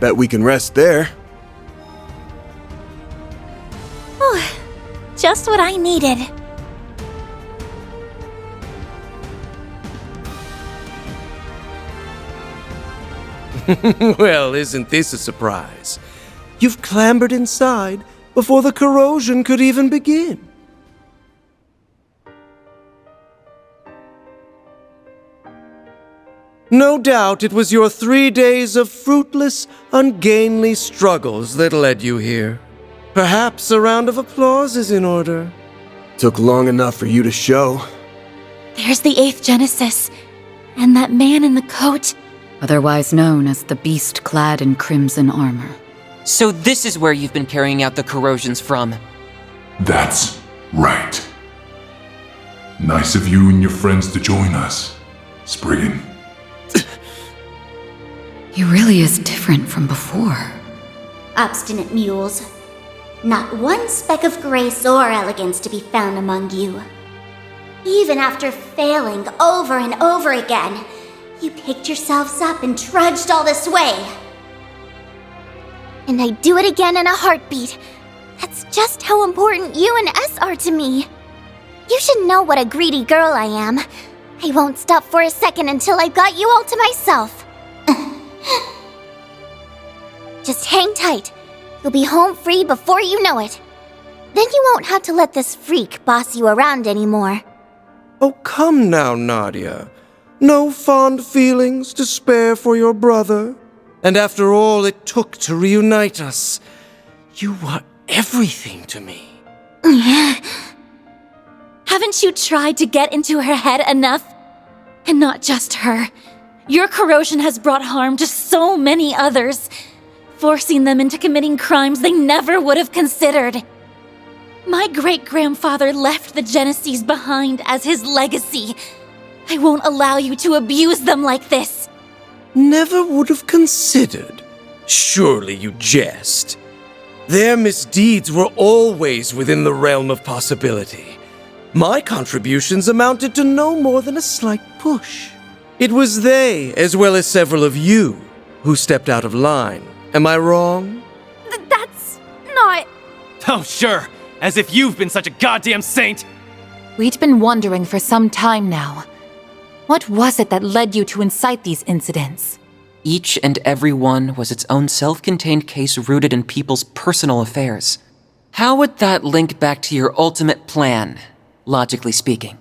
Bet we can rest there. Whew, just what I needed. Well, isn't this a surprise? You've clambered inside before the corrosion could even begin. No doubt it was your 3 days of fruitless, ungainly struggles that led you here. Perhaps a round of applause is in order. Took long enough for you to show. There's the 8th Genesis, and that man in the coat. Otherwise known as the beast clad in crimson armor. So this is where you've been carrying out the corrosions from. That's right. Nice of you and your friends to join us, Spriggan. He really is different from before. Obstinate mules. Not one speck of grace or elegance to be found among you. Even after failing over and over again, you picked yourselves up and trudged all this way. And I'd do it again in a heartbeat. That's just how important you and S are to me. You should know what a greedy girl I am. I won't stop for a second until I've got you all to myself. Just hang tight. You'll be home free before you know it. Then you won't have to let this freak boss you around anymore. Oh, come now, Nadia. No fond feelings to spare for your brother. And after all it took to reunite us, you were everything to me. Haven't you tried to get into her head enough? And not just her. Your corrosion has brought harm to so many others, forcing them into committing crimes they never would have considered. My great-grandfather left the Genesees behind as his legacy. I won't allow you to abuse them like this. Never would have considered. Surely you jest. Their misdeeds were always within the realm of possibility. My contributions amounted to no more than a slight push. It was they, as well as several of you, who stepped out of line. Am I wrong? That's not... Oh, sure. As if you've been such a goddamn saint! We'd been wondering for some time now. What was it that led you to incite these incidents? Each and every one was its own self-contained case rooted in people's personal affairs. How would that link back to your ultimate plan, logically speaking?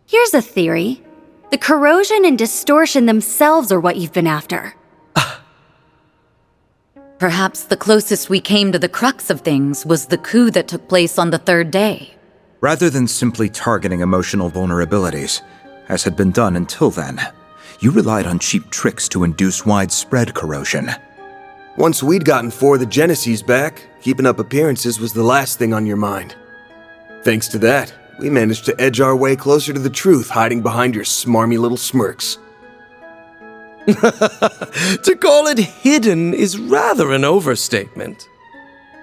Here's a theory. The corrosion and distortion themselves are what you've been after. Perhaps the closest we came to the crux of things was the coup that took place on the 3rd day. Rather than simply targeting emotional vulnerabilities, as had been done until then, you relied on cheap tricks to induce widespread corrosion. Once we'd gotten 4 of the Genesees back, keeping up appearances was the last thing on your mind. Thanks to that, we managed to edge our way closer to the truth, hiding behind your smarmy little smirks. To call it hidden is rather an overstatement.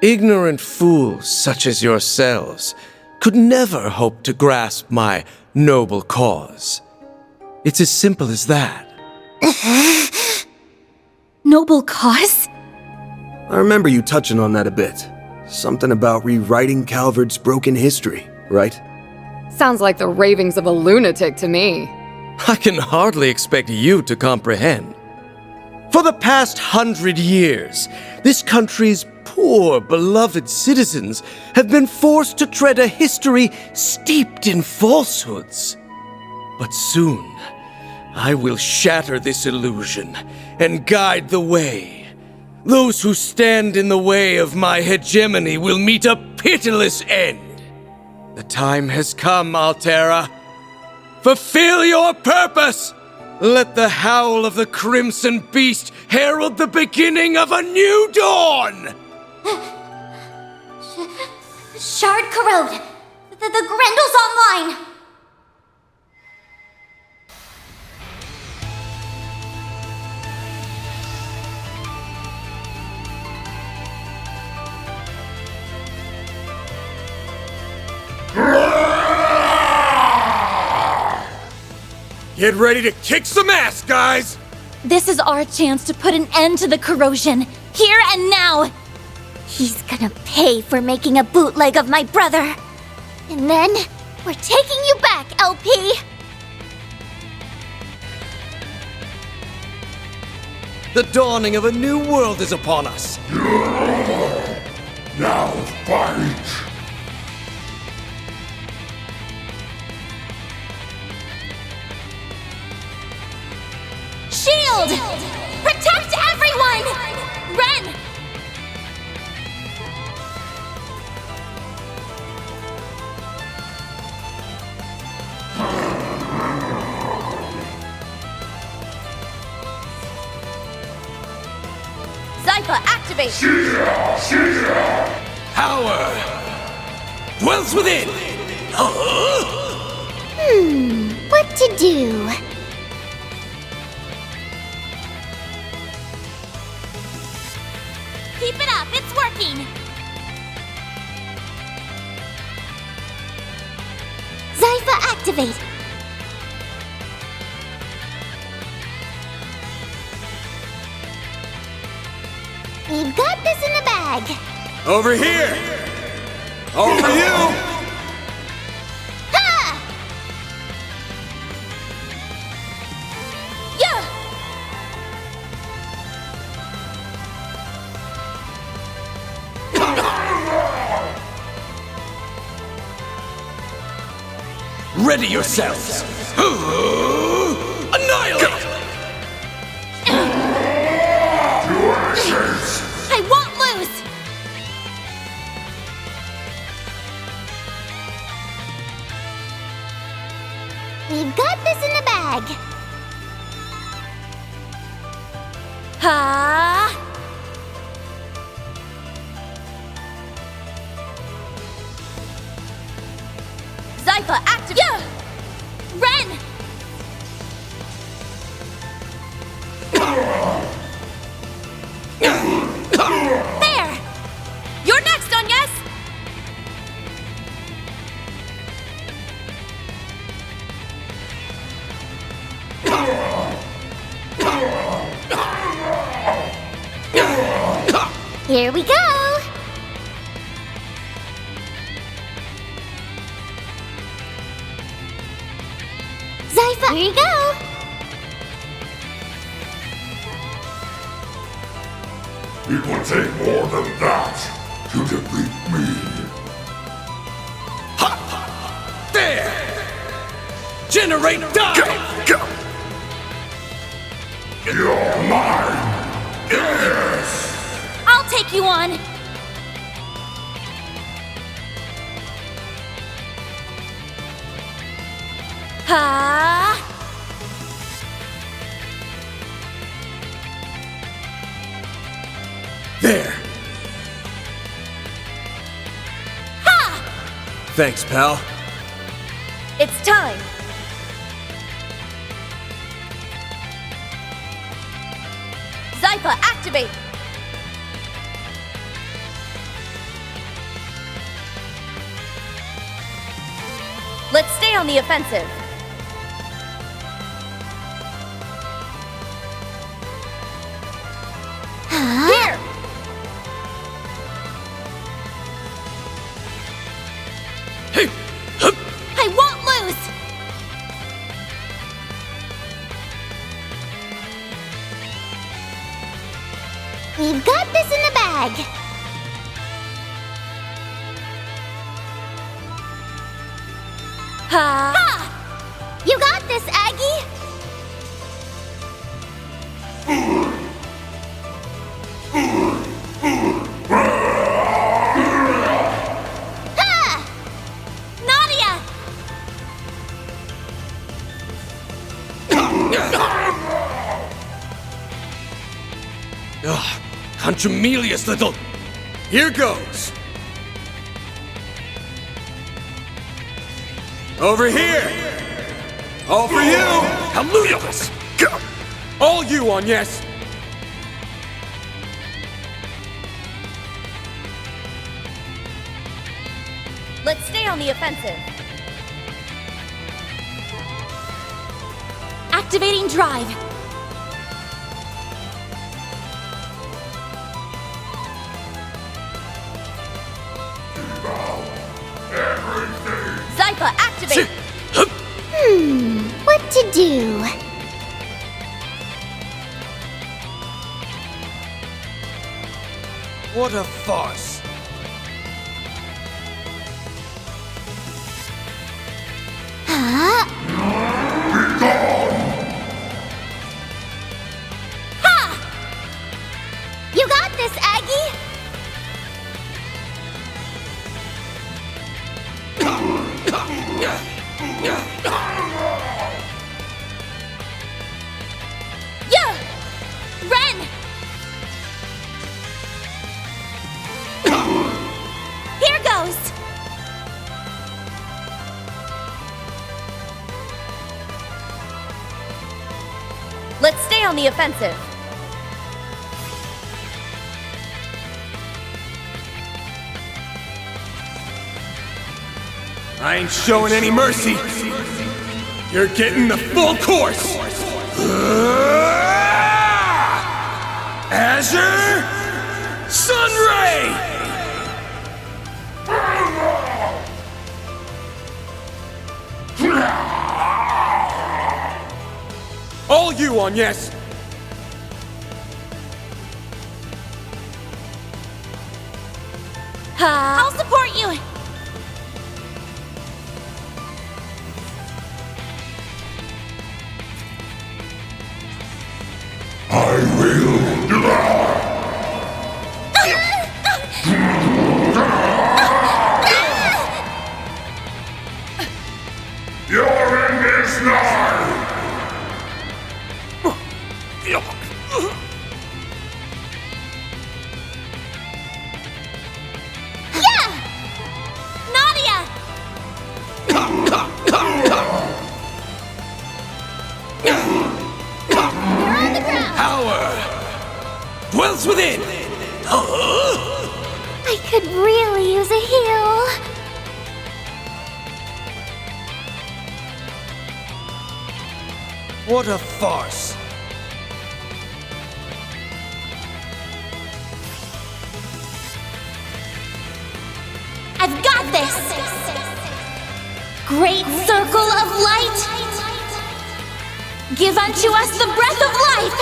Ignorant fools such as yourselves could never hope to grasp my noble cause. It's as simple as that. Noble cause? I remember you touching on that a bit. Something about rewriting Calvard's broken history, right? Sounds like the ravings of a lunatic to me. I can hardly expect you to comprehend. For the past 100 years, this country's poor, beloved citizens have been forced to tread a history steeped in falsehoods. But soon, I will shatter this illusion and guide the way. Those who stand in the way of my hegemony will meet a pitiless end. The time has come, Altera. Fulfill your purpose! Let the howl of the Crimson Beast herald the beginning of a new dawn! Shard corrode! The Grendel's online! Get ready to kick some ass, guys! This is our chance to put an end to the corrosion, here and now! He's gonna pay for making a bootleg of my brother. And then, we're taking you back, LP! The dawning of a new world is upon us. Now fight! Shield! Protect everyone! Ren! Zypha, activate! Power dwells within. What to do? Keep it up, it's working! Zypha, activate! We've got this in the bag! Over here! All for you! Ha! Yeah! Ready yourselves. Annihilate! I won't lose! We've got this in the bag! Ha! Zypha, activate! Yeah! Ren! There! You're next, Onyes! Here we go! Zypha, here you go! It will take more than that to defeat me. There! Generate dive! Go! You're mine! Yes! I'll take you on! Ha! There! Ha! Thanks, pal. It's time! Zypha, activate! Let's stay on the offensive. Here! Hey! Hup! I won't lose! We've got this in the bag! Ha! You got this, Aggie! Ha! Nadia! Contumelious little... Here goes! Over here! All for you! Hallucinous! Go! All you, Onyes! Let's stay on the offensive. Activating drive. activate! What to do? What a farce. Huh? Ha! You got this, Aggie! Yeah! Ren! Here goes! Let's stay on the offensive. I ain't showing any mercy. You're getting the full course. Azure Sunray! All you on yes. I'll support you! I will. Your end is nigh. Yeah! Nadia! You're on the ground! Power dwells within. I could really use a heal. What a farce. I've got this! Great circle of light! Give unto us the breath of life!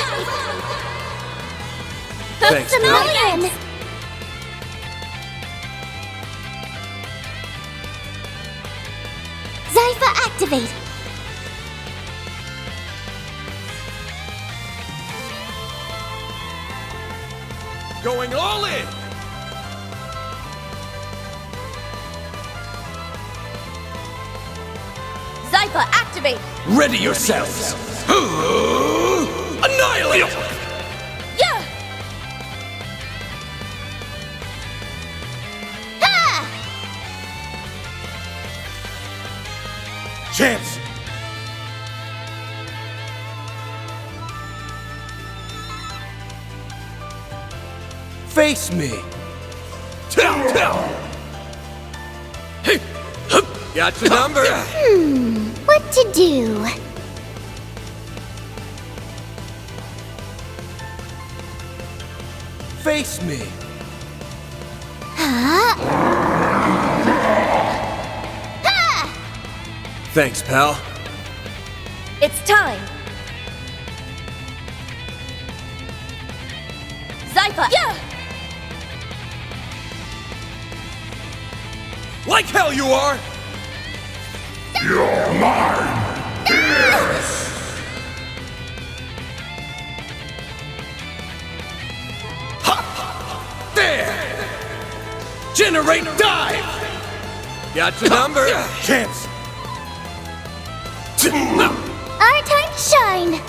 Thanks, It's a Bill. million! Zypha activate. Going all in. Zypha activate. Ready yourselves. Annihilate! Yeah! Ha! Chance. Face me. Got your number. What to do? Face me. Huh? Ha! Thanks, pal. It's time. Zypha. Yeah! Like hell you are. You're mine. There! Generate dive! Got your number. Chance! Our time to shine.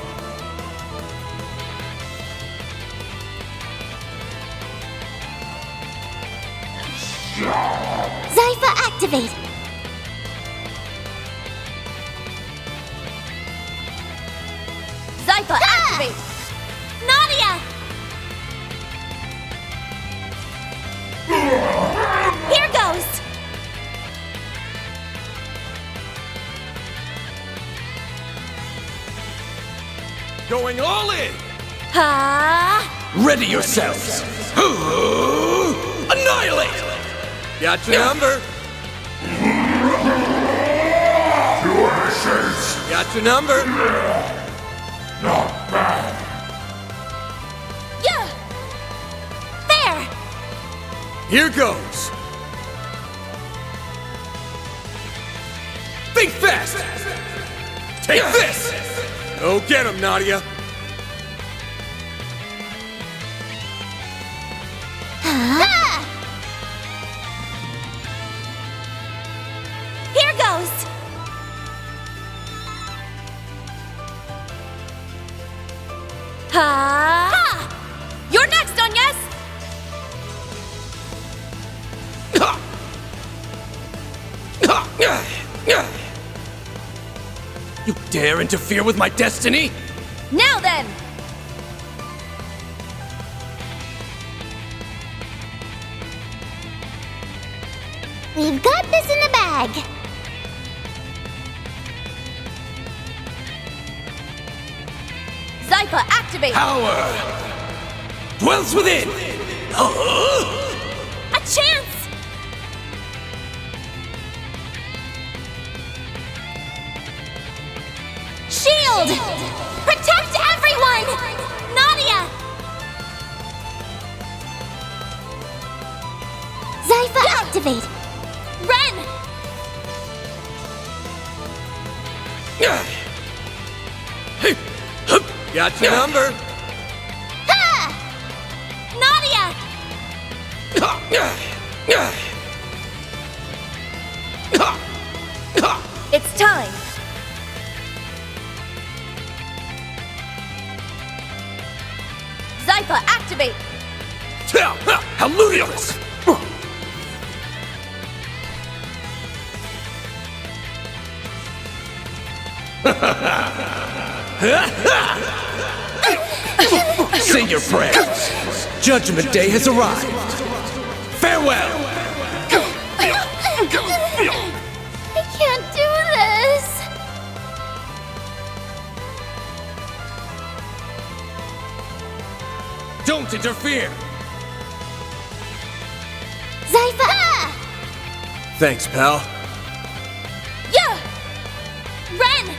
Zypha activate. Zypha activate. Nadia! Here goes! Going all in. Ha! Ready yourselves! Annihilate! Got your number. Chase! Got your number. Not bad. Yeah! There! Here goes. Think fast! Take this! Go get him, Nadia! Ah! Here goes! Ha! You're next, Onyes! You dare interfere with my destiny? Now then! We've got this in the bag. Zypha, activate! Power dwells within. A chance! Shield! Protect everyone! Nadia! Zypha, activate. Ren! Got your number. Ha! Nadia! It's time! Zypha, activate! How ludicrous! Say your prayers. Judgment Day has arrived. Farewell! I can't do this! Don't interfere! Zypha! Thanks, pal. Yeah! Ren!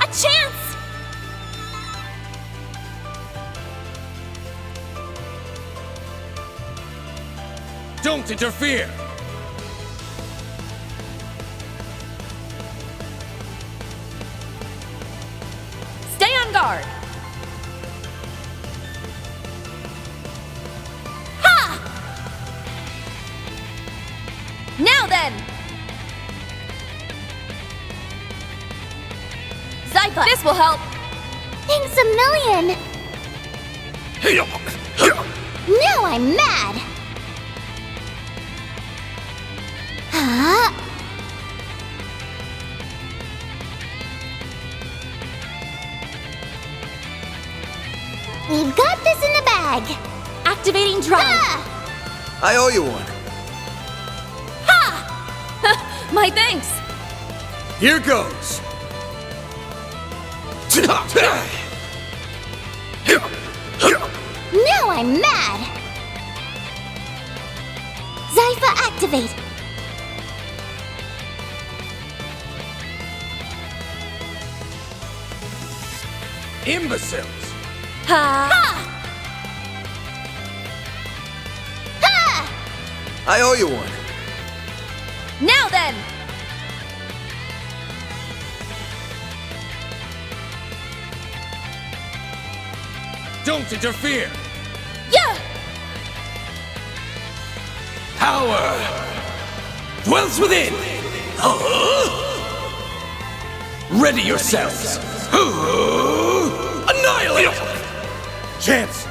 A chance! Don't interfere! Stay on guard! Ha! Now then! Zypha, this will help! Thanks a million. Now I'm mad. Huh? We've got this in the bag. Activating drive! Ah! I owe you one. Ha! My thanks! Here goes! Now I'm mad. Zypha, activate. Imbeciles! Ha! Ha! I owe you one. Now then! Don't interfere! Yeah! Power dwells within! Ready yourselves! Annihilate! Chance!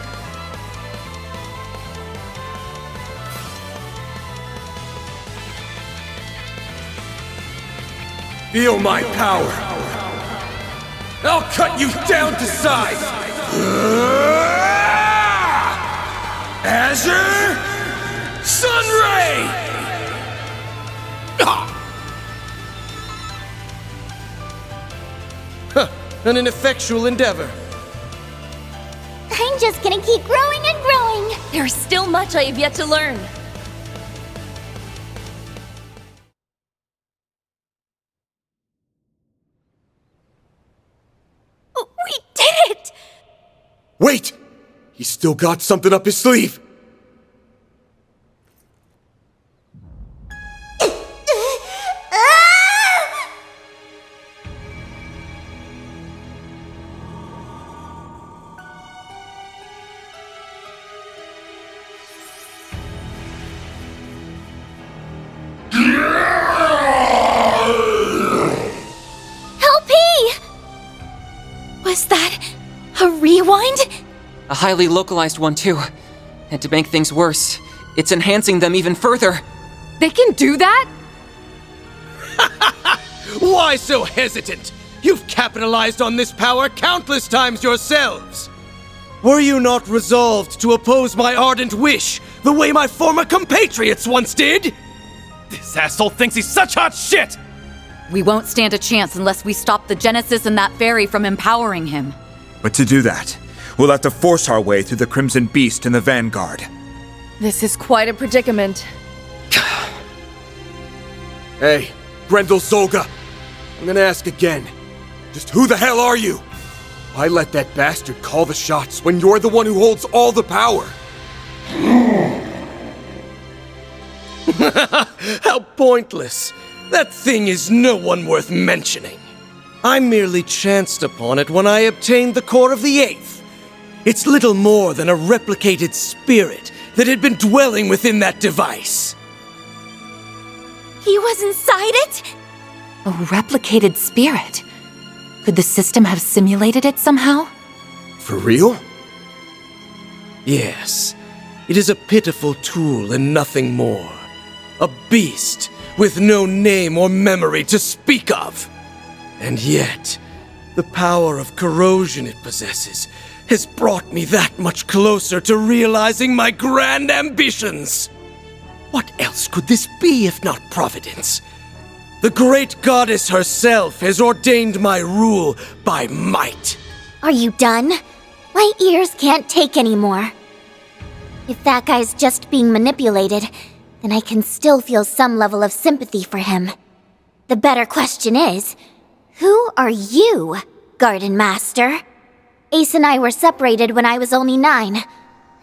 Feel my power! I'll cut you down to size! Azure Sunray! An ineffectual endeavor. I'm just gonna keep growing and growing. There is still much I have yet to learn. We did it! Wait! He's still got something up his sleeve! Was that a rewind? A highly localized one, too. And to make things worse, it's enhancing them even further. They can do that? Why so hesitant? You've capitalized on this power countless times yourselves. Were you not resolved to oppose my ardent wish, the way my former compatriots once did? This asshole thinks he's such hot shit! We won't stand a chance unless we stop the Genesis and that fairy from empowering him. But to do that, we'll have to force our way through the Crimson Beast and the Vanguard. This is quite a predicament. Hey, Grendel Zolga, I'm gonna ask again. Just who the hell are you? Why let that bastard call the shots when you're the one who holds all the power? How pointless. That thing is no one worth mentioning. I merely chanced upon it when I obtained the core of the Eighth. It's little more than a replicated spirit that had been dwelling within that device. He was inside it? A replicated spirit? Could the system have simulated it somehow? For real? Yes, it is a pitiful tool and nothing more. A beast with no name or memory to speak of. And yet, the power of corrosion it possesses has brought me that much closer to realizing my grand ambitions. What else could this be if not Providence? The great goddess herself has ordained my rule by might. Are you done? My ears can't take anymore. If that guy's just being manipulated, then I can still feel some level of sympathy for him. The better question is, who are you, Garden Master? Ace and I were separated when I was only 9.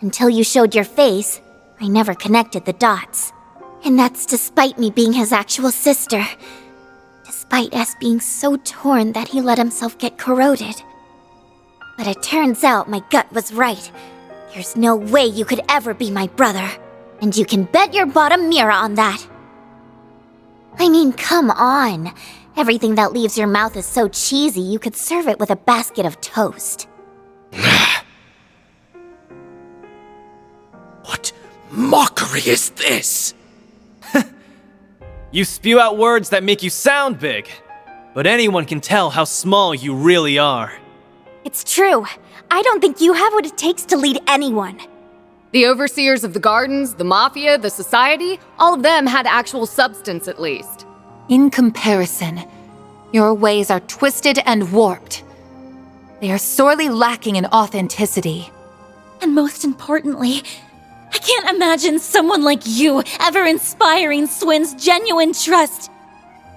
Until you showed your face, I never connected the dots. And that's despite me being his actual sister. Despite us being so torn that he let himself get corroded. But it turns out my gut was right. There's no way you could ever be my brother. And you can bet your bottom mirror on that. I mean, come on. Everything that leaves your mouth is so cheesy you could serve it with a basket of toast. What mockery is this? You spew out words that make you sound big, but anyone can tell how small you really are. It's true. I don't think you have what it takes to lead anyone. The overseers of the gardens, the mafia, the society, all of them had actual substance at least. In comparison, your ways are twisted and warped. They are sorely lacking in authenticity. And most importantly, I can't imagine someone like you ever inspiring Swin's genuine trust.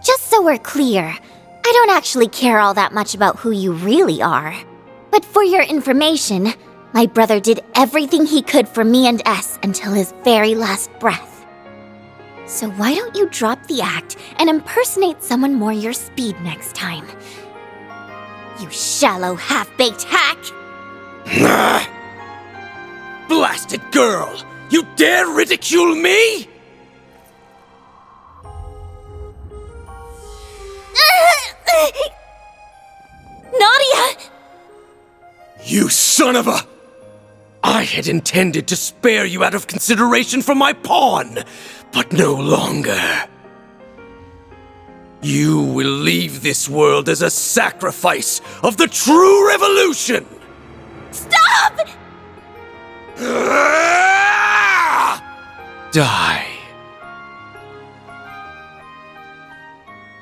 Just so we're clear, I don't actually care all that much about who you really are. But for your information, my brother did everything he could for me and S until his very last breath. So why don't you drop the act and impersonate someone more your speed next time? You shallow, half-baked hack! Blasted girl! You dare ridicule me? Nadia! You son of a... I had intended to spare you out of consideration for my pawn, but no longer. You will leave this world as a sacrifice of the true revolution! Stop! Die.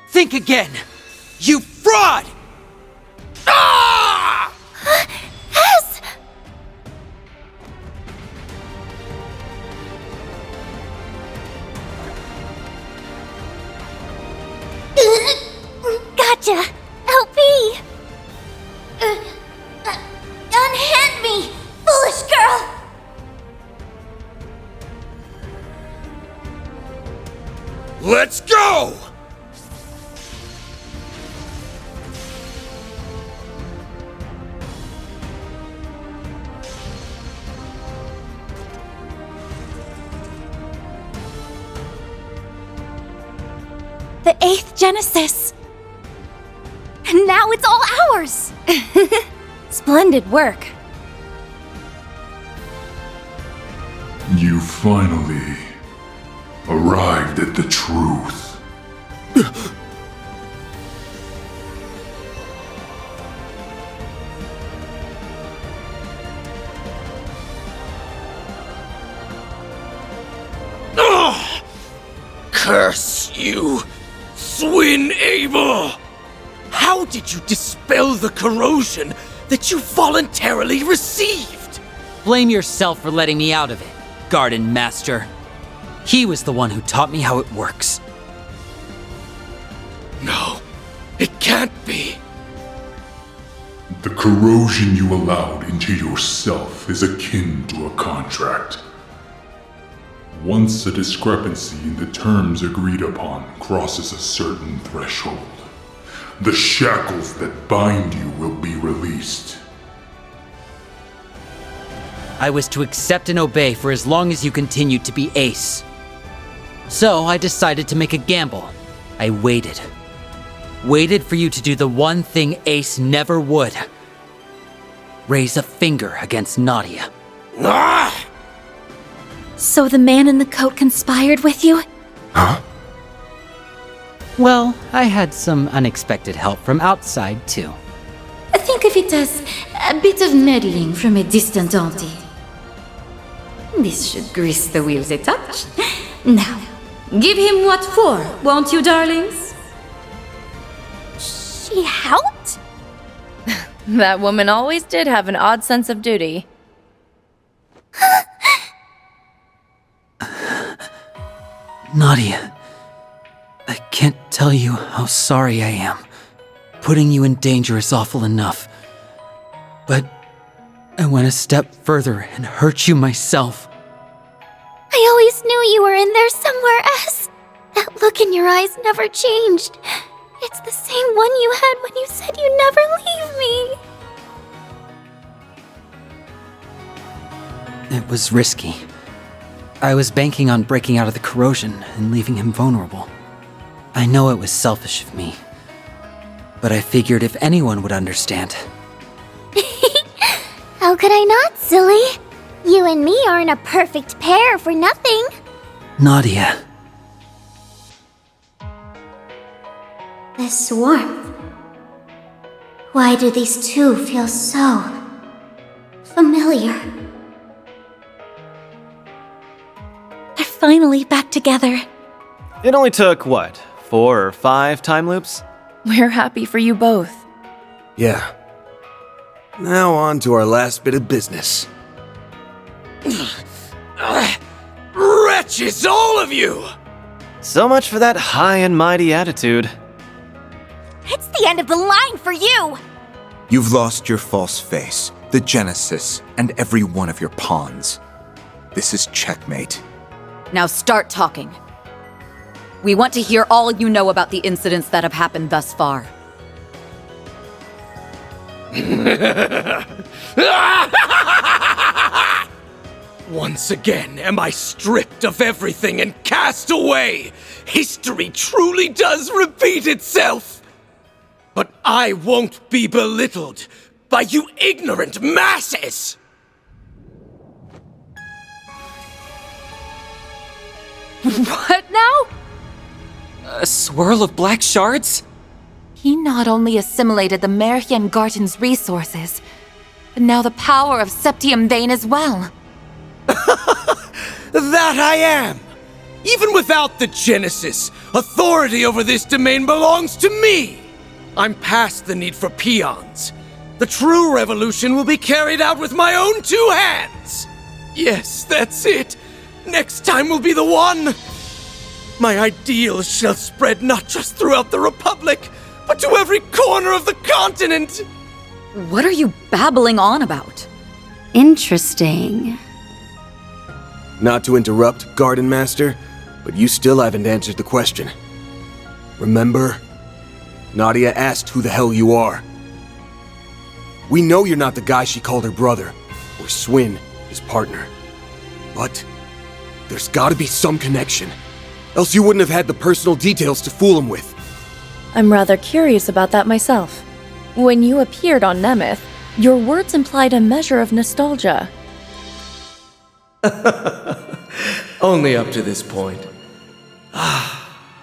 Think again, you fraud! S! 8th Genesis. And now it's all ours! Splendid work. You finally arrived at the truth. Curse you, Swin Abel! How did you dispel the corrosion that you voluntarily received? Blame yourself for letting me out of it, Garden Master. He was the one who taught me how it works. No, it can't be. The corrosion you allowed into yourself is akin to a contract. Once a discrepancy in the terms agreed upon crosses a certain threshold, the shackles that bind you will be released. I was to accept and obey for as long as you continued to be Ace. So I decided to make a gamble. I waited. Waited for you to do the one thing Ace never would. Raise a finger against Nadia. Ah! So the man in the coat conspired with you? Huh? Well, I had some unexpected help from outside, too. Think of it as a bit of meddling from a distant auntie. This should grease the wheels a touch. Now, give him what for, won't you, darlings? She helped? That woman always did have an odd sense of duty. Nadia, I can't tell you how sorry I am. Putting you in danger is awful enough. But I went a step further and hurt you myself. I always knew you were in there somewhere else. That look in your eyes never changed. It's the same one you had when you said you'd never leave me. It was risky. I was banking on breaking out of the corrosion and leaving him vulnerable. I know it was selfish of me, but I figured if anyone would understand. How could I not, silly? You and me aren't a perfect pair for nothing. Nadia. This warmth. Why do these two feel so familiar? They're finally back together. It only took, what, 4 or 5 time loops? We're happy for you both. Yeah. Now on to our last bit of business. Wretches, all of you! So much for that high and mighty attitude. It's the end of the line for you! You've lost your false face, the Genesis, and every one of your pawns. This is checkmate. Now start talking. We want to hear all you know about the incidents that have happened thus far. Once again am I stripped of everything and cast away. History truly does repeat itself. But I won't be belittled by you ignorant masses. What now? A swirl of black shards? He not only assimilated the Merhian Garten's resources, but now the power of Septium Vein as well. That I am! Even without the Genesis, authority over this domain belongs to me! I'm past the need for peons. The true revolution will be carried out with my own 2 hands! Yes, that's it! Next time will be the one! My ideals shall spread not just throughout the Republic, but to every corner of the continent! What are you babbling on about? Interesting. Not to interrupt, Garden Master, but you still haven't answered the question. Remember? Nadia asked who the hell you are. We know you're not the guy she called her brother, or Swin, his partner. But there's gotta be some connection. Else you wouldn't have had the personal details to fool him with. I'm rather curious about that myself. When you appeared on Nemeth, your words implied a measure of nostalgia. Only up to this point.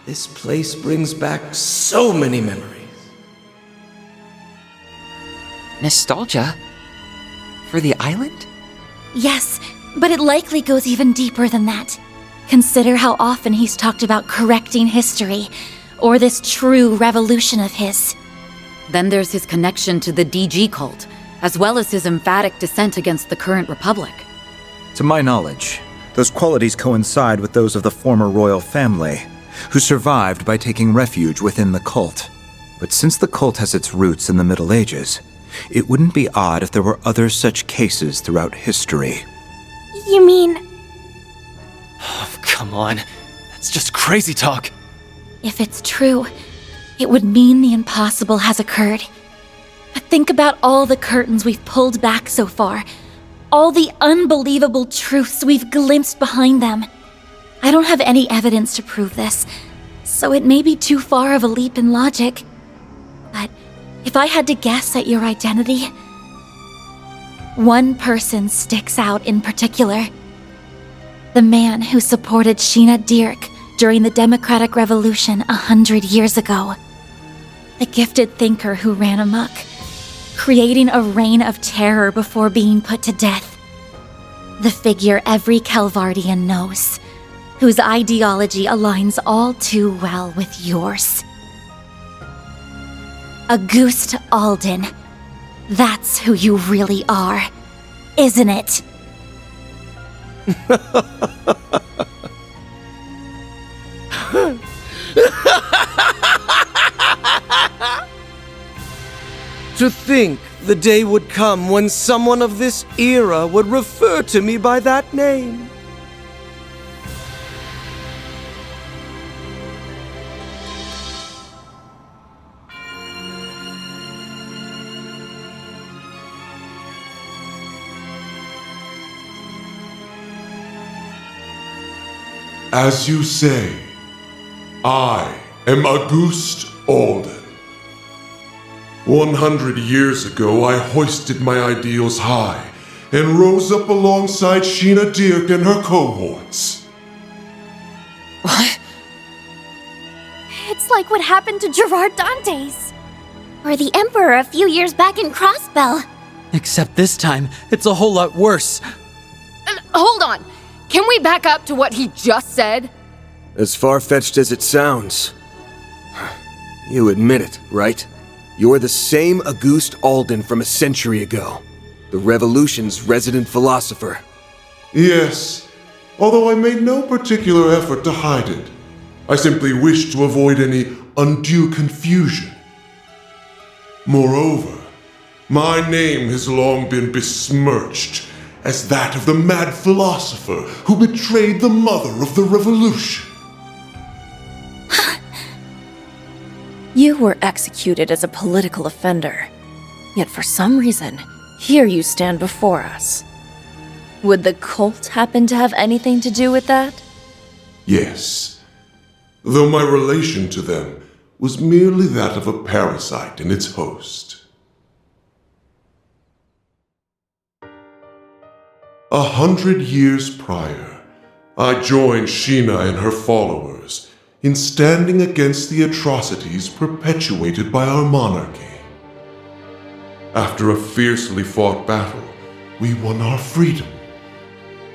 This place brings back so many memories. Nostalgia? For the island? Yes, but it likely goes even deeper than that. Consider how often he's talked about correcting history, or this true revolution of his. Then there's his connection to the DG cult, as well as his emphatic dissent against the current republic. To my knowledge, those qualities coincide with those of the former royal family, who survived by taking refuge within the cult. But since the cult has its roots in the Middle Ages, it wouldn't be odd if there were other such cases throughout history. You mean... Oh, come on. That's just crazy talk. If it's true, it would mean the impossible has occurred. But think about all the curtains we've pulled back so far. All the unbelievable truths we've glimpsed behind them. I don't have any evidence to prove this, so it may be too far of a leap in logic. But if I had to guess at your identity, one person sticks out in particular. The man who supported Sheena Dirk during the Democratic Revolution 100 years ago. The gifted thinker who ran amok, creating a reign of terror before being put to death. The figure every Calvardian knows, whose ideology aligns all too well with yours. Auguste Alden. That's who you really are, isn't it? To think the day would come when someone of this era would refer to me by that name. As you say, I am Auguste Alden. 100 years ago, I hoisted my ideals high and rose up alongside Sheena Dirk and her cohorts. What? It's like what happened to Gerard Dantes. Or the Emperor a few years back in Crossbell. Except this time, it's a whole lot worse. Hold on! Can we back up to what he just said? As far-fetched as it sounds. You admit it, right? You're the same Auguste Alden from a century ago. The Revolution's resident philosopher. Yes, although I made no particular effort to hide it. I simply wished to avoid any undue confusion. Moreover, my name has long been besmirched as that of the mad philosopher who betrayed the mother of the revolution. You were executed as a political offender. Yet for some reason, here you stand before us. Would the cult happen to have anything to do with that? Yes, though my relation to them was merely that of a parasite in its host. 100 years prior, I joined Sheena and her followers in standing against the atrocities perpetuated by our monarchy. After a fiercely fought battle, we won our freedom.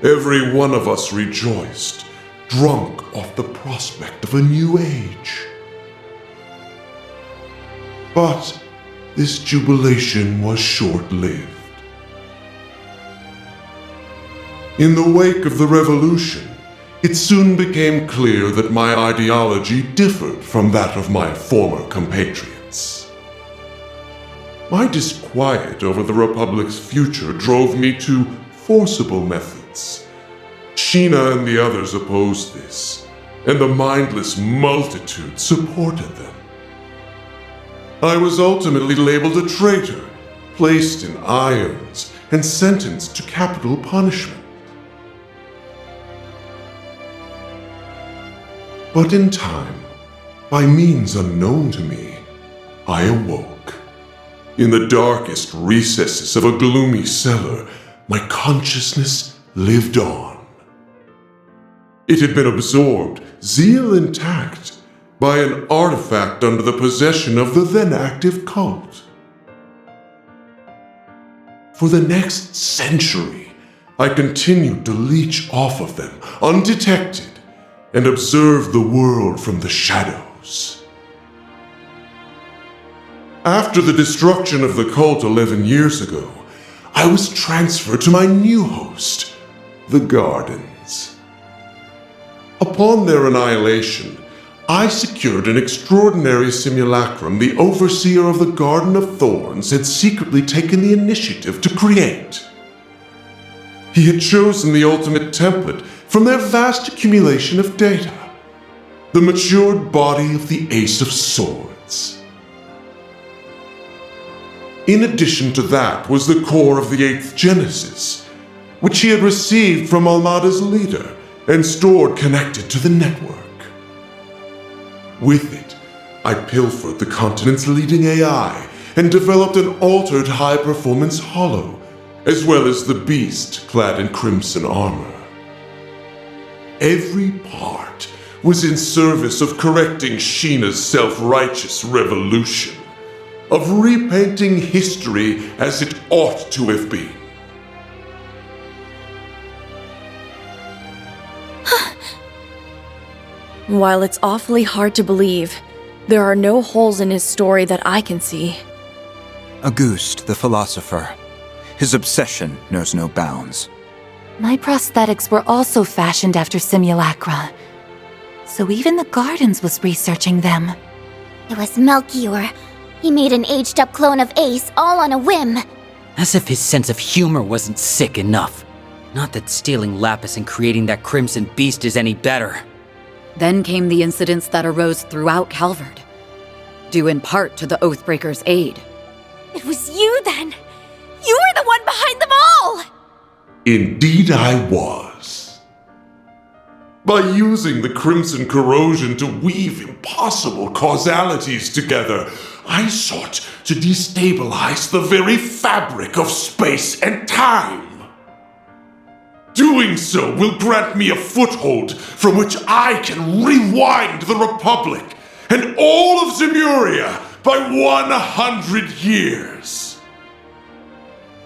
Every one of us rejoiced, drunk off the prospect of a new age. But this jubilation was short-lived. In the wake of the revolution, it soon became clear that my ideology differed from that of my former compatriots. My disquiet over the Republic's future drove me to forcible methods. Sheena and the others opposed this, and the mindless multitude supported them. I was ultimately labeled a traitor, placed in irons, and sentenced to capital punishment. But in time, by means unknown to me, I awoke. In the darkest recesses of a gloomy cellar, my consciousness lived on. It had been absorbed, zeal intact, by an artifact under the possession of the then active cult. For the next century, I continued to leech off of them, undetected, and observe the world from the shadows. After the destruction of the cult 11 years ago, I was transferred to my new host, the Gardens. Upon their annihilation, I secured an extraordinary simulacrum the overseer of the Garden of Thorns had secretly taken the initiative to create. He had chosen the ultimate template from their vast accumulation of data, the matured body of the Ace of Swords. In addition to that was the core of the 8th Genesis, which he had received from Almada's leader and stored connected to the network. With it, I pilfered the continent's leading AI and developed an altered high-performance holo, as well as the beast clad in crimson armor. Every part was in service of correcting Sheena's self-righteous revolution, of repainting history as it ought to have been. While it's awfully hard to believe, there are no holes in his story that I can see. Auguste, the philosopher. His obsession knows no bounds. My prosthetics were also fashioned after simulacra. So even the Gardens was researching them. It was Melchior. He made an aged-up clone of Ace all on a whim. As if his sense of humor wasn't sick enough. Not that stealing Lapis and creating that crimson beast is any better. Then came the incidents that arose throughout Calvard, due in part to the Oathbreaker's aid. It was you then! You were the one behind them all! Indeed I was. By using the crimson corrosion to weave impossible causalities together, I sought to destabilize the very fabric of space and time. Doing so will grant me a foothold from which I can rewind the Republic and all of Zemuria by 100 years.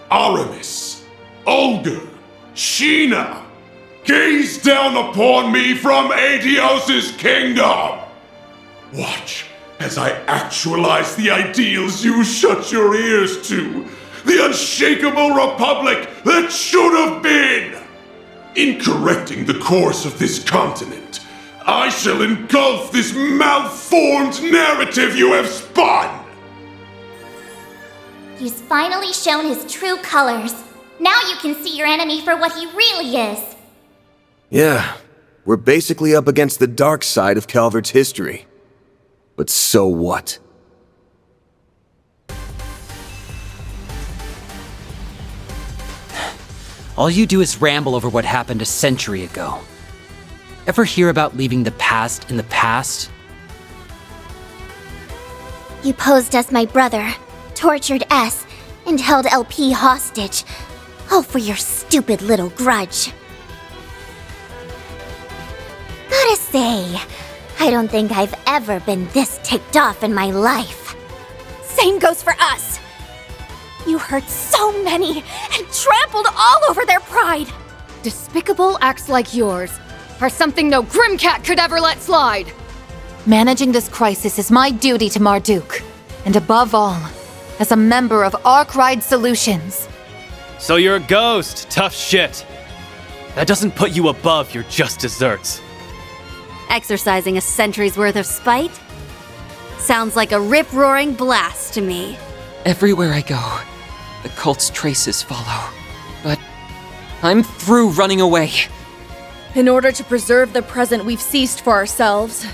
Aramis, Olga, Sheena, gaze down upon me from Aetios' kingdom. Watch as I actualize the ideals you shut your ears to, the unshakable Republic that should have been. In correcting the course of this continent, I shall engulf this malformed narrative you have spun! He's finally shown his true colors. Now you can see your enemy for what he really is. Yeah, we're basically up against the dark side of Calvard's history. But so what? All you do is ramble over what happened a century ago. Ever hear about leaving the past in the past? You posed as my brother, tortured S, and held LP hostage. All for your stupid little grudge. Gotta say, I don't think I've ever been this ticked off in my life. Same goes for us. You hurt so many and trampled all over their pride. Despicable acts like yours are something no Grimcat could ever let slide. Managing this crisis is my duty to Marduk. And above all, as a member of Arkwright Solutions. So you're a ghost, tough shit. That doesn't put you above your just desserts. Exercising a century's worth of spite? Sounds like a rip-roaring blast to me. Everywhere I go, the cult's traces follow. But I'm through running away. In order to preserve the present we've seized for ourselves,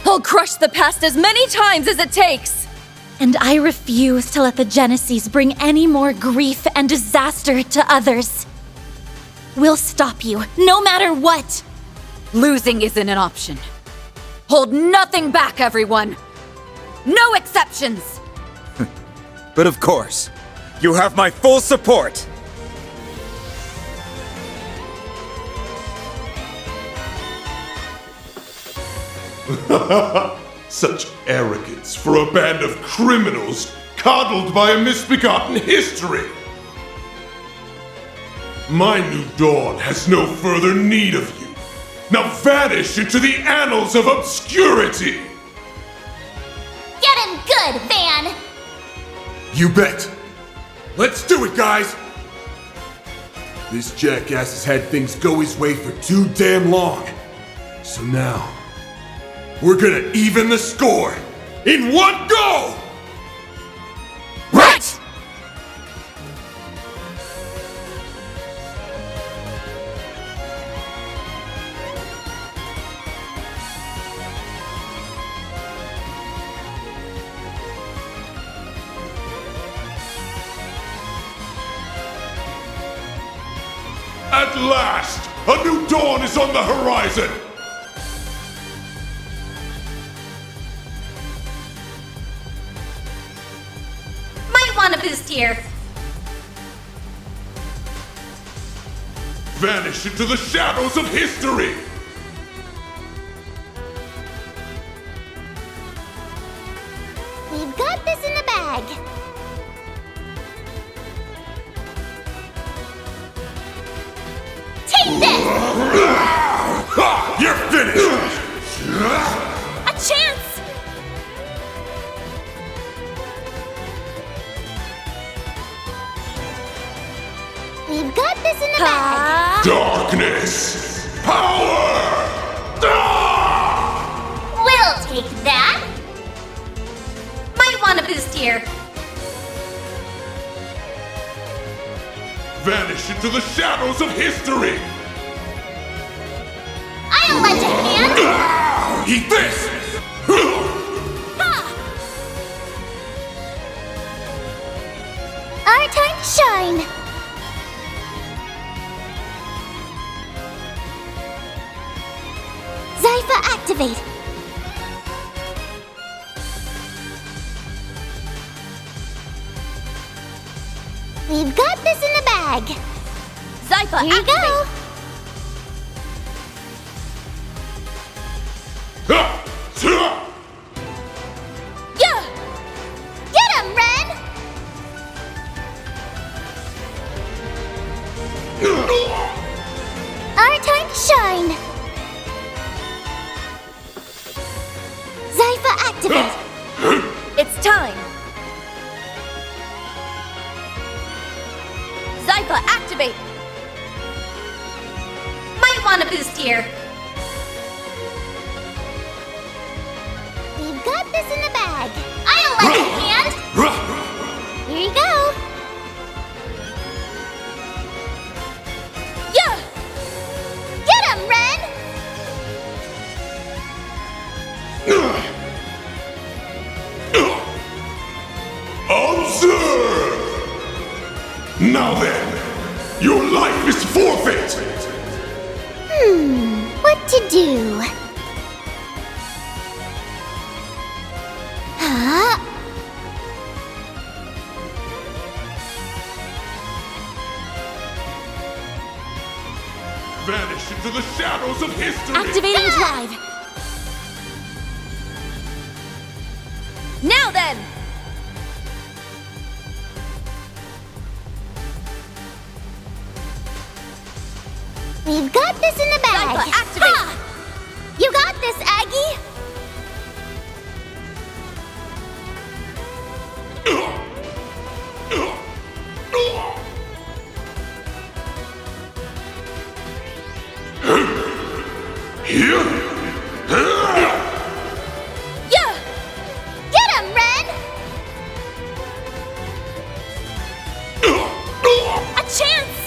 I'll crush the past as many times as it takes! And I refuse to let the Genesis bring any more grief and disaster to others. We'll stop you, no matter what! Losing isn't an option. Hold nothing back, everyone! No exceptions! But of course, you have my full support! Such arrogance for a band of criminals coddled by a misbegotten history! My new dawn has no further need of you. Now vanish into the annals of obscurity! Get him good, Van! You bet. Let's do it, guys! This jackass has had things go his way for too damn long. So now, we're gonna even the score in one go! Right! At last, a new dawn is on the horizon! Might want a boost here. Vanish into the shadows of history! We've got this in the bag. Take this! You're finished! A chance! We've got this in the bag. Darkness! Power! We'll take that. Might want a boost here. Vanish into the shadows of history! I'll lend a hand. Eat this! Our time to shine. Zypha activate. We've got this in the bag. Zypha, Here you activate! go. Yeah! Get him, Ren! Our time to shine. Zypha activate. It's time! Zypha, activate! Might want a boost here. We've got this in the bag. I'll lend a hand. Here you go. Yeah! Get him, Ren! Observe! Now then, your life is forfeit! What to do? Huh? Vanish into the shadows of history! Activating drive! Now then! We've got this in the bag. Zypha, activate! Ha! You got this, Aggie. Here? Yeah! Get him, Ren! A chance!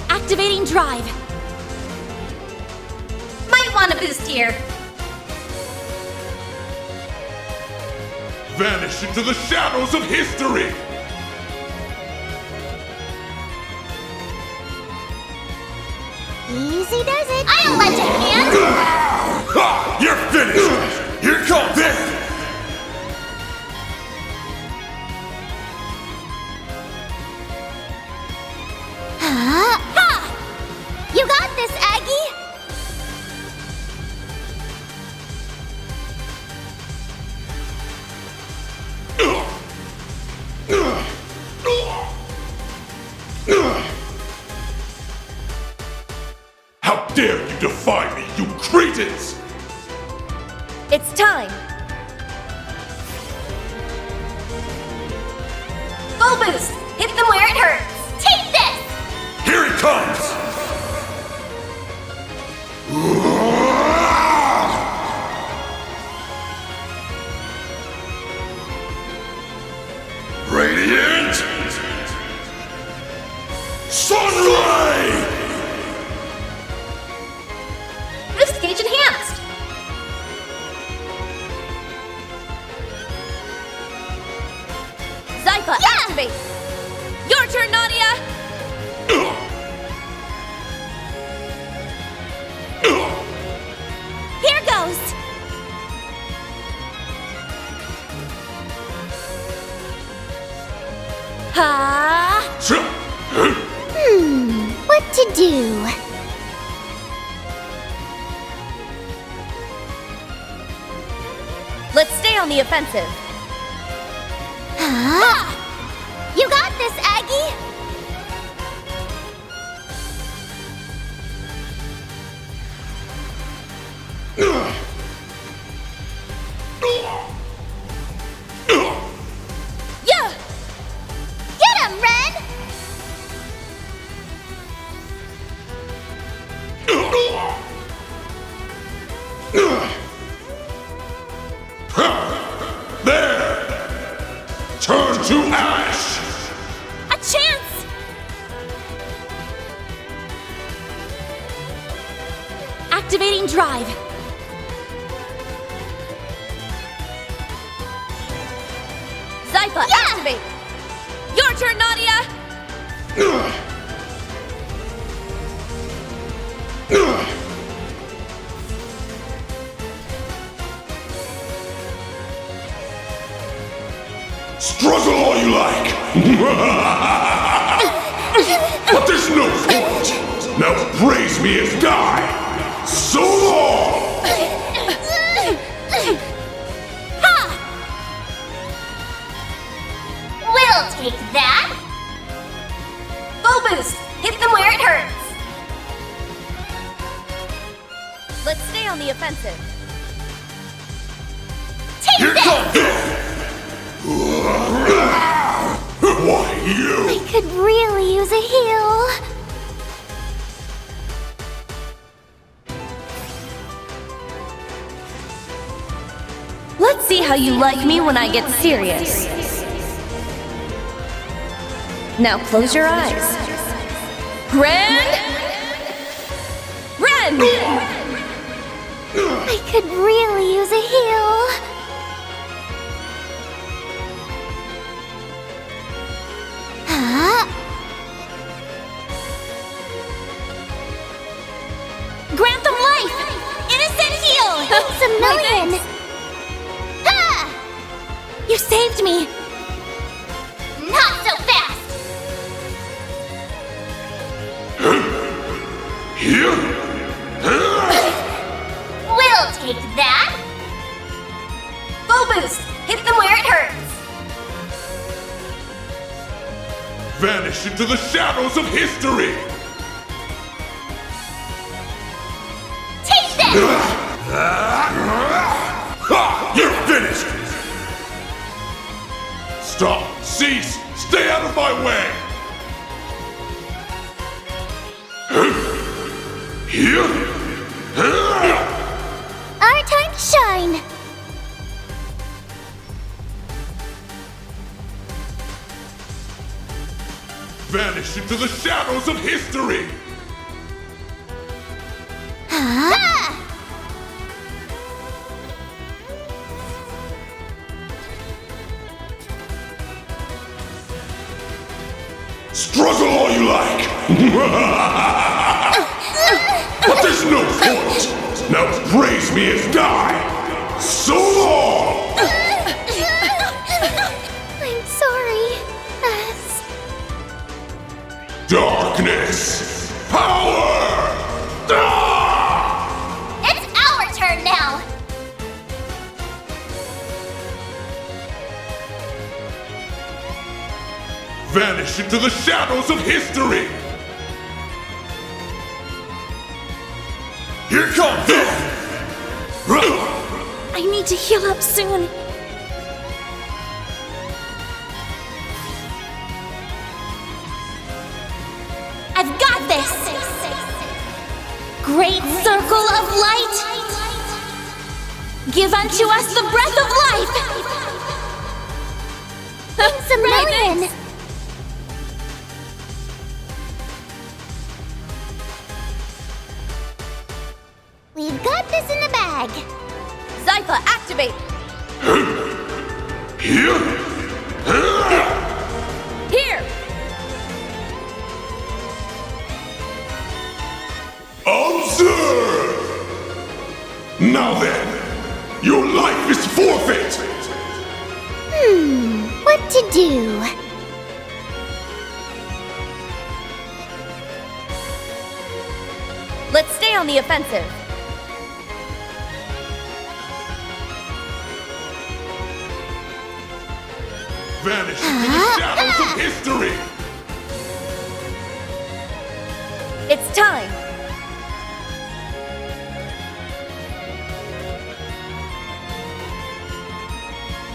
Activating drive! Might want a boost here. Vanish into the shadows of history! Easy does it. I'll lend a hand. Ha! You're finished! Here comes this! Ha! You got this, Aggie! How dare you defy me, you cretins! It's time! Full boost! Hit them where it hurts! Take this! Here it comes! Radiant! Sunray! Boost gauge enhanced! Zypha, activate! Your turn, Nadia! Here goes! Ha! What to do? Let's stay on the offensive. Huh? You got this, Aggie! Yeah! Get him, Ren! There! Turn to ash! A chance! Activating drive. Zypha, activate! Your turn, Nadia! Struggle all you like! But there's no point! Now praise me as die! So long! We'll take that! Full boost! Hit them where it hurts! Let's stay on the offensive. Take Here this! comes this! Why, you! I could really use a heal. Let's see how you like me when I get serious. Now close your eyes. Ren! I could really use a heal. Huh? Grant them life! Innocent heal! Thanks a million! Ha! You saved me! Not so fast! Here? We'll take that! Full boost! Hit them where it hurts! Vanish into the shadows of history! Take this! Ha! You're finished! Stop! Cease! Stay out of my way! Here? Our time to shine! Vanish into the shadows of history! Huh? Struggle all you like! no point! Now praise me as die! So long! I'm sorry. Darkness! Power! It's our turn now! Vanish into the shadows of history! Here comes I need to heal up soon. I've got this! Great circle of light! Give unto us the breath of life! Thanks a million! We've got this in the bag! Zypha, activate! Here? Here! Observe! Now then, your life is forfeit! What to do? Let's stay on the offensive. Vanish into the shadows of history! It's time.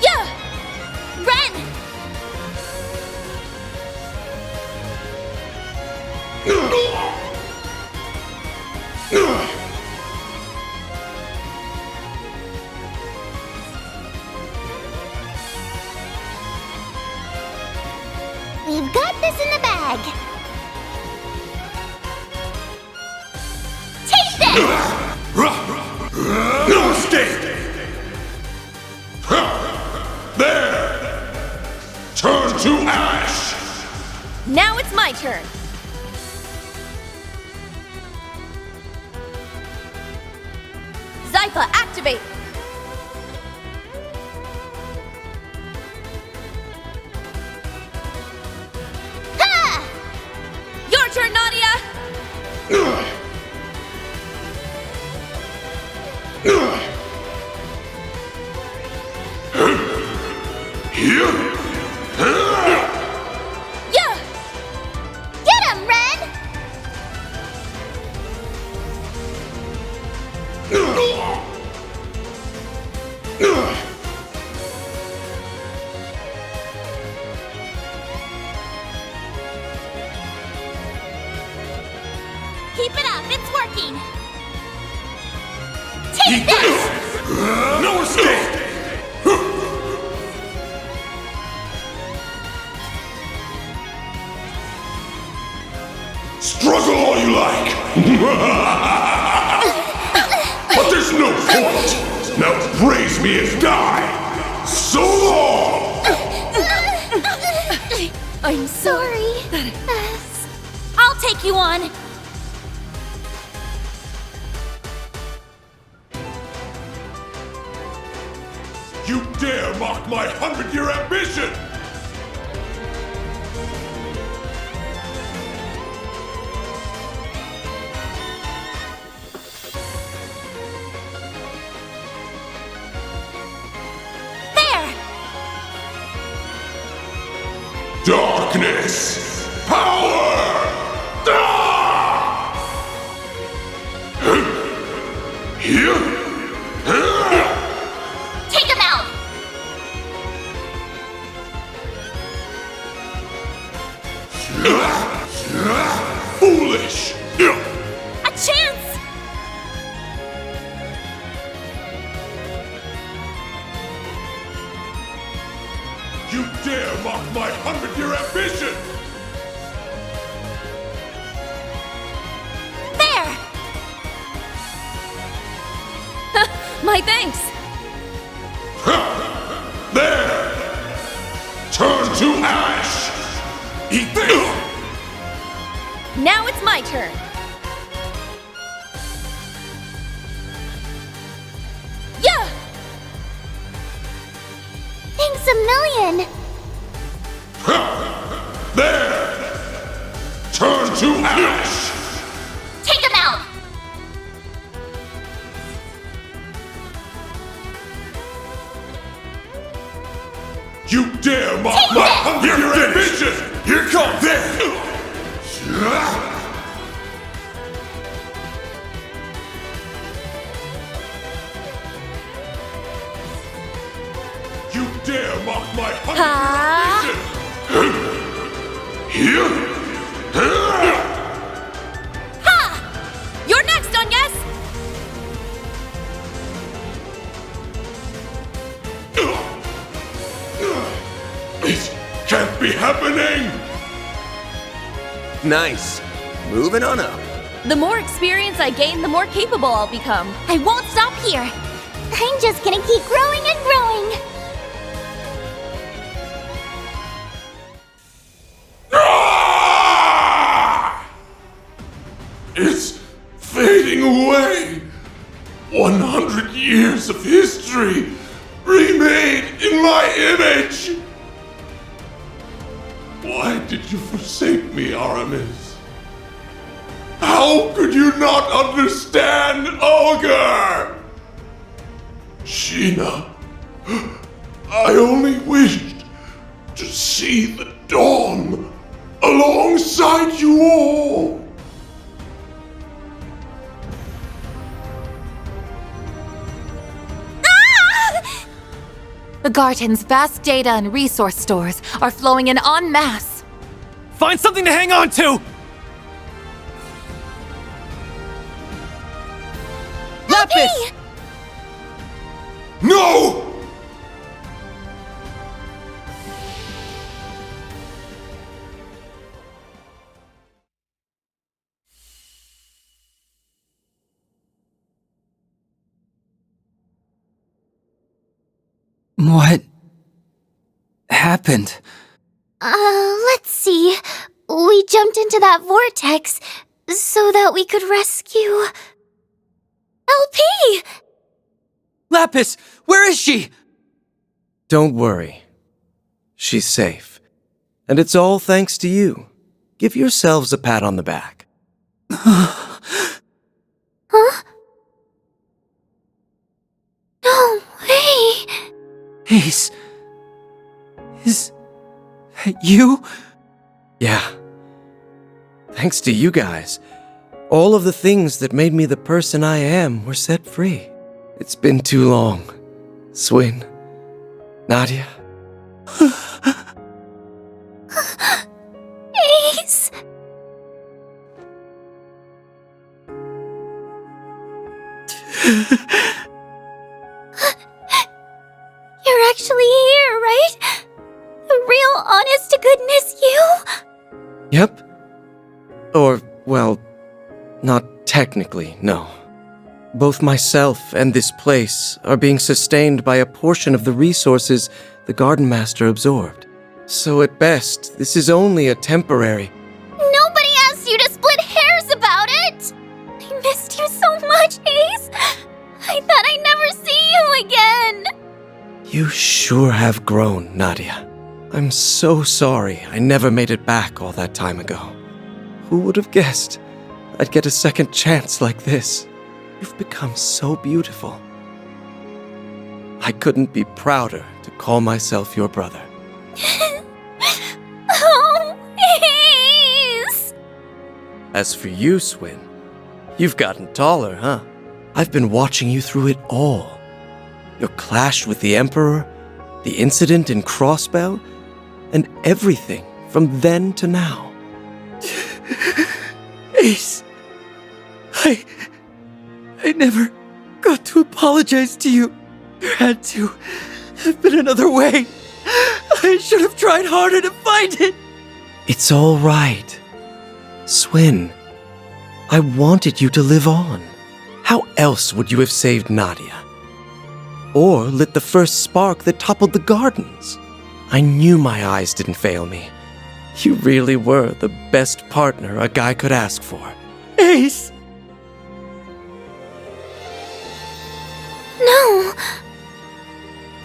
Yeah! Ren! We've got this in the bag! Take this! No escape! There! Turn to ash! Now it's my turn. Zypha, activate! Ha! Your turn, Nadia! Here? Yeah! Get him, Ren! Keep it up, it's working! Take this! No escape! Struggle all you like! But there's no point! Now praise me as die! So long! I'm sorry. I'll take you on. You dare mock my 100-year ambition! There! Darkness! Power! Here? Take him out! Foolish! A chance! You dare mock my 100-year ambition! There! My thanks! There! Turn to ash! Eat this! Now it's my turn. million! There! Turn to ash! Take him out! You dare mock my hungry ambition! Here comes there! You dare mock my hungry ambition! Here? Ha! You're next, Agnes! It can't be happening! Nice. Moving on up. The more experience I gain, the more capable I'll become. I won't stop here. I'm just gonna keep growing and growing! It's fading away. 100 years of history remade in my image. Why did you forsake me, Aramis? How could you not understand Ogre? Sheena, I only wished to see the dawn alongside you all. The Garden's vast data and resource stores are flowing in en masse. Find something to hang on to! Lapis! No! What happened? Let's see. We jumped into that vortex so that we could rescue... LP! Lapis, where is she? Don't worry. She's safe. And it's all thanks to you. Give yourselves a pat on the back. Huh? No way! Ace. Is that you? Yeah. Thanks to you guys. All of the things that made me the person I am were set free. It's been too long. Swin. Nadia. Ace! You're actually here, right? The real, honest-to-goodness you? Yep. Or, well, not technically, no. Both myself and this place are being sustained by a portion of the resources the Garden Master absorbed. So at best, this is only a temporary... Nobody asked you to split hairs about it! I missed you so much, Ace! I thought I'd never see you again! You sure have grown, Nadia. I'm so sorry I never made it back all that time ago. Who would have guessed I'd get a second chance like this? You've become so beautiful. I couldn't be prouder to call myself your brother. Oh, Ace! As for you, Swin, you've gotten taller, huh? I've been watching you through it all. Your clash with the Emperor, the incident in Crossbell, and everything from then to now. Ace. I never got to apologize to you. There had to have been another way. I should have tried harder to find it. It's all right. Swin, I wanted you to live on. How else would you have saved Nadia? Or lit the first spark that toppled the gardens? I knew my eyes didn't fail me. You really were the best partner a guy could ask for. Ace! No.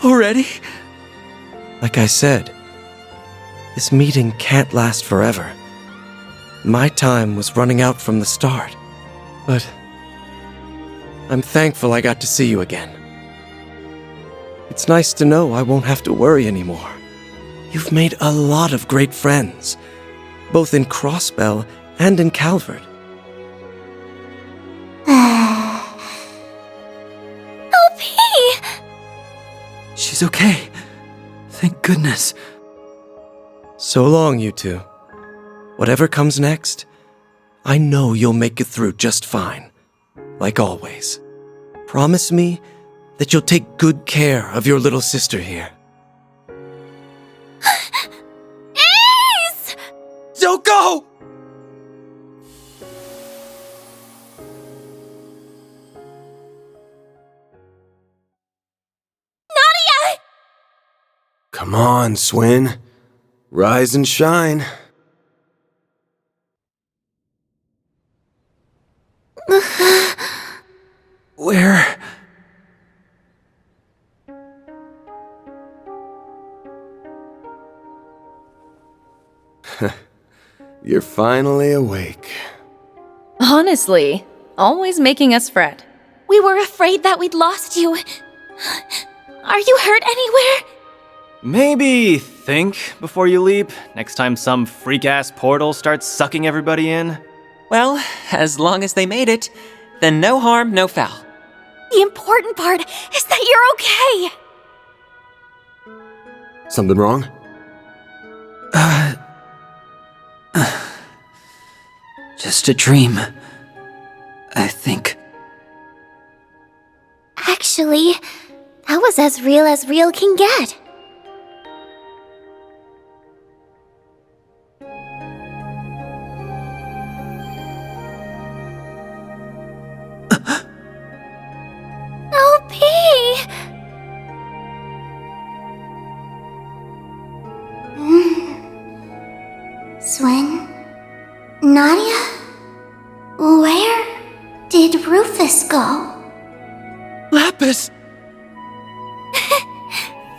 Already? Like I said, this meeting can't last forever. My time was running out from the start, but I'm thankful I got to see you again. It's nice to know I won't have to worry anymore. You've made a lot of great friends, both in Crossbell and in Calvert. LP! She's okay. Thank goodness. So long, you two. Whatever comes next, I know you'll make it through just fine. Like always. Promise me that you'll take good care of your little sister here. Ace! Don't go! Nadia! Come on, Swin. Rise and shine. Where? You're finally awake. Honestly, always making us fret. We were afraid that we'd lost you. Are you hurt anywhere? Maybe think before you leap, next time some freak-ass portal starts sucking everybody in. Well, as long as they made it, then no harm, no foul. The important part is that you're okay. Something wrong? Just a dream, I think. Actually, that was as real can get. LP! Swin? Nadia? Where did Rufus go? Lapis!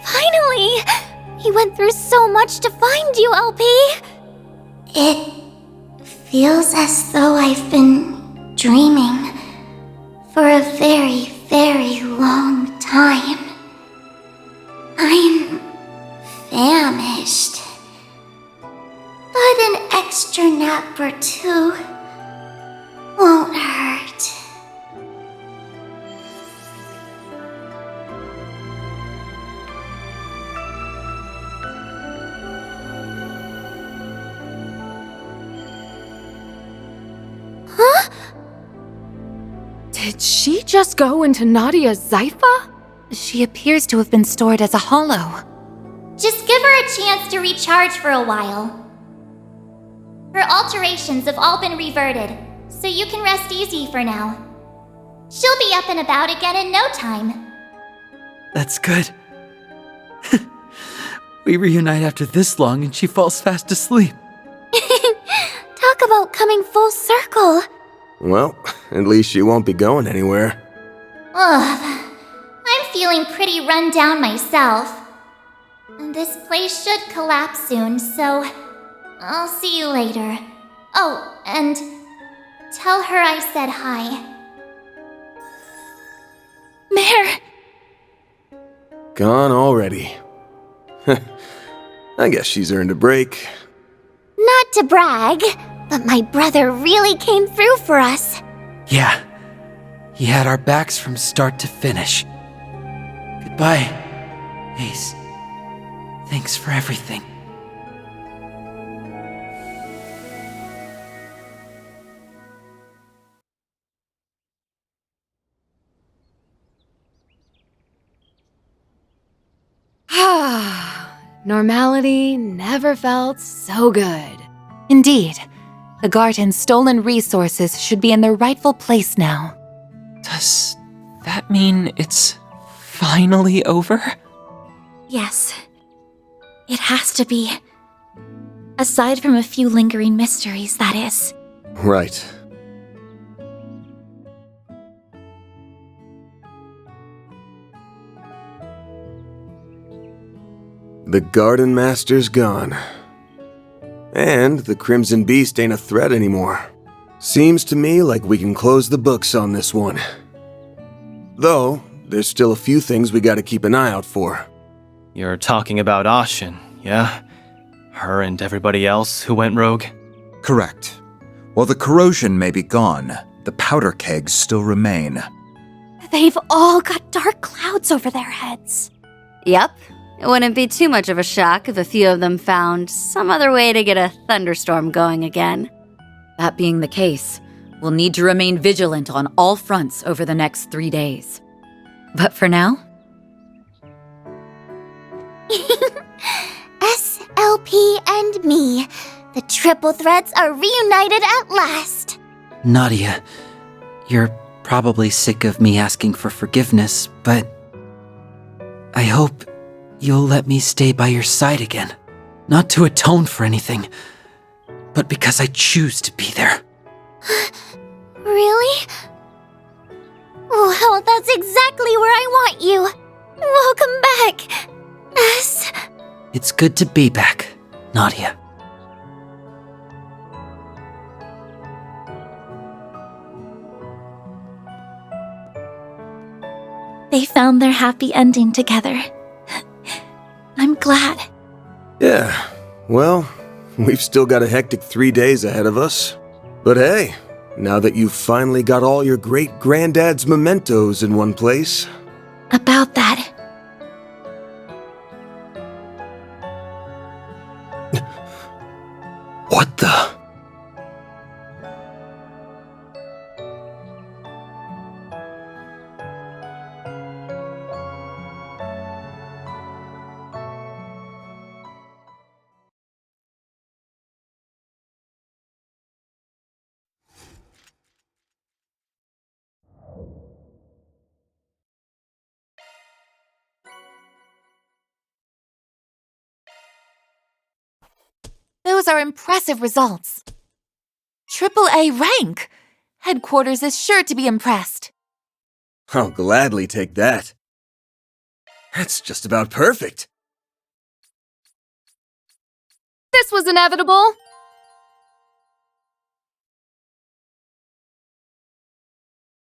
Finally! He went through so much to find you, LP! It feels as though I've been dreaming for a very long time. I'm famished. But an extra nap or two won't hurt. Huh? Did she just go into Nadia's Zypha? She appears to have been stored as a hollow. Just give her a chance to recharge for a while. Her alterations have all been reverted, so you can rest easy for now. She'll be up and about again in no time. That's good. We reunite after this long and she falls fast asleep. Talk about coming full circle. Well, at least she won't be going anywhere. Ugh, I'm feeling pretty run down myself. This place should collapse soon, so I'll see you later. Oh, and tell her I said hi. Mare! Gone already. I guess she's earned a break. Not to brag, but my brother really came through for us. Yeah, he had our backs from start to finish. Goodbye, Ace. Thanks for everything. Normality never felt so good. Indeed. The garden's stolen resources should be in their rightful place now. Does that mean it's finally over? Yes. It has to be. Aside from a few lingering mysteries, that is. Right. The Garden Master's gone. And the Crimson Beast ain't a threat anymore. Seems to me like we can close the books on this one. Though, there's still a few things we gotta keep an eye out for. You're talking about Ashen, yeah? Her and everybody else who went rogue? Correct. While the corrosion may be gone, the powder kegs still remain. They've all got dark clouds over their heads. Yep. It wouldn't be too much of a shock if a few of them found some other way to get a thunderstorm going again. That being the case, we'll need to remain vigilant on all fronts over the next 3 days. But for now... SLP and me. The triple threats are reunited at last. Nadia, you're probably sick of me asking for forgiveness, but I hope you'll let me stay by your side again. Not to atone for anything, but because I choose to be there. Really? Well, that's exactly where I want you. Welcome back, S. It's good to be back, Nadia. They found their happy ending together. I'm glad. Yeah, well, we've still got a hectic 3 days ahead of us. But hey, now that you've finally got all your great-granddad's mementos in one place... About that... What the... Those are impressive results. AAA rank! Headquarters is sure to be impressed. I'll gladly take that. That's just about perfect. This was inevitable.